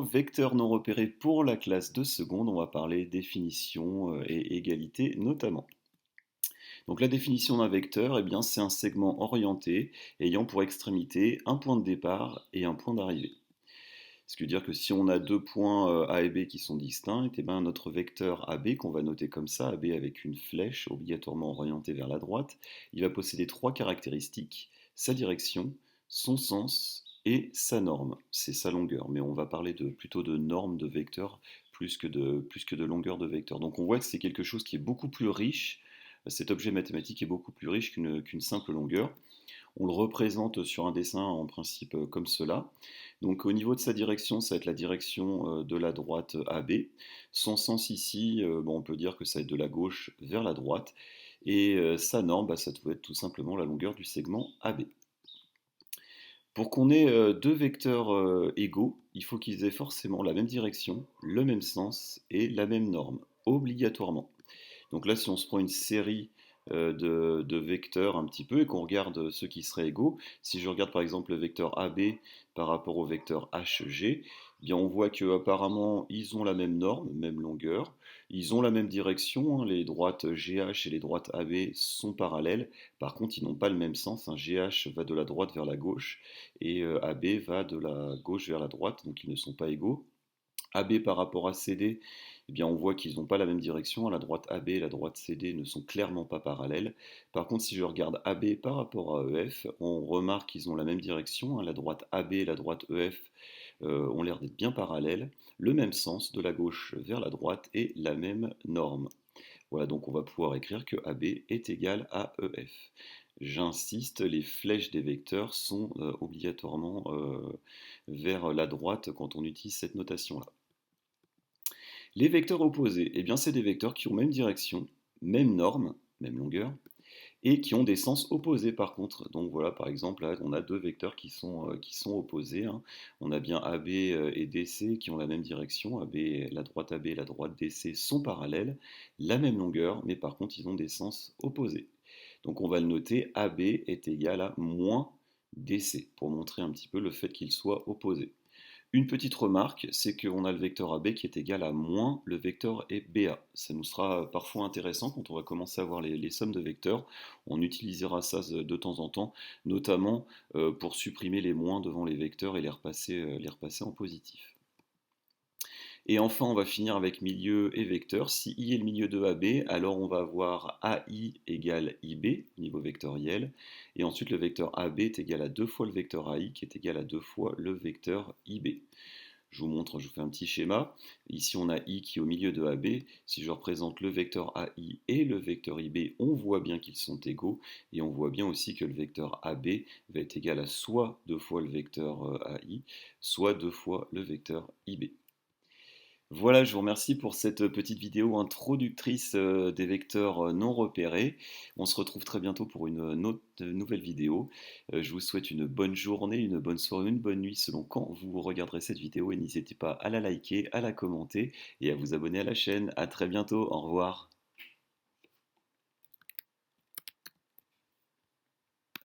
Vecteurs non repérés pour la classe de seconde, on va parler définition et égalité notamment. Donc la définition d'un vecteur, eh bien, c'est un segment orienté ayant pour extrémité un point de départ et un point d'arrivée. Ce qui veut dire que si on a deux points A et B qui sont distincts, eh bien, notre vecteur AB, qu'on va noter comme ça, AB avec une flèche obligatoirement orientée vers la droite, il va posséder trois caractéristiques: sa direction, son sens et sa norme. C'est sa longueur, mais on va parler plutôt de norme de vecteur plus que de longueur de vecteur. Donc on voit que c'est quelque chose qui est beaucoup plus riche, cet objet mathématique est beaucoup plus riche qu'une simple longueur. On le représente sur un dessin en principe comme cela. Donc au niveau de sa direction, ça va être la direction de la droite AB. Son sens ici, bon, on peut dire que ça va être de la gauche vers la droite. Et sa norme, bah, ça doit être tout simplement la longueur du segment AB. Pour qu'on ait deux vecteurs égaux, il faut qu'ils aient forcément la même direction, le même sens et la même norme, obligatoirement. Donc là, si on se prend une série de vecteurs un petit peu et qu'on regarde ceux qui seraient égaux, si je regarde par exemple le vecteur AB par rapport au vecteur HG, eh bien on voit qu'apparemment ils ont la même norme, même longueur, ils ont la même direction, hein, les droites GH et les droites AB sont parallèles, par contre ils n'ont pas le même sens, hein, GH va de la droite vers la gauche et AB va de la gauche vers la droite, donc ils ne sont pas égaux. AB par rapport à CD, eh bien on voit qu'ils n'ont pas la même direction. La droite AB et la droite CD ne sont clairement pas parallèles. Par contre, si je regarde AB par rapport à EF, on remarque qu'ils ont la même direction, hein. La droite AB et la droite EF ont l'air d'être bien parallèles, le même sens de la gauche vers la droite et la même norme. Voilà, donc on va pouvoir écrire que AB est égal à EF. J'insiste, les flèches des vecteurs sont obligatoirement vers la droite quand on utilise cette notation-là. Les vecteurs opposés, eh bien, c'est des vecteurs qui ont même direction, même norme, même longueur, et qui ont des sens opposés par contre. Donc voilà, par exemple, là, on a deux vecteurs qui sont opposés, hein. On a bien AB et DC qui ont la même direction. La droite AB et la droite DC sont parallèles, la même longueur, mais par contre, ils ont des sens opposés. Donc on va le noter, AB est égal à moins DC, pour montrer un petit peu le fait qu'ils soient opposés. Une petite remarque, c'est qu'on a le vecteur AB qui est égal à moins le vecteur BA. Ça nous sera parfois intéressant quand on va commencer à voir les sommes de vecteurs. On utilisera ça de temps en temps, notamment pour supprimer les moins devant les vecteurs et les repasser en positif. Et enfin, on va finir avec milieu et vecteur. Si I est le milieu de AB, alors on va avoir AI égale IB, niveau vectoriel. Et ensuite, le vecteur AB est égal à 2 fois le vecteur AI, qui est égal à 2 fois le vecteur IB. Je vous fais un petit schéma. Ici, on a I qui est au milieu de AB. Si je représente le vecteur AI et le vecteur IB, on voit bien qu'ils sont égaux. Et on voit bien aussi que le vecteur AB va être égal à soit 2 fois le vecteur AI, soit 2 fois le vecteur IB. Voilà, je vous remercie pour cette petite vidéo introductrice des vecteurs non repérés. On se retrouve très bientôt pour une autre nouvelle vidéo. Je vous souhaite une bonne journée, une bonne soirée, une bonne nuit selon quand vous regarderez cette vidéo et n'hésitez pas à la liker, à la commenter et à vous abonner à la chaîne. À très bientôt, au revoir.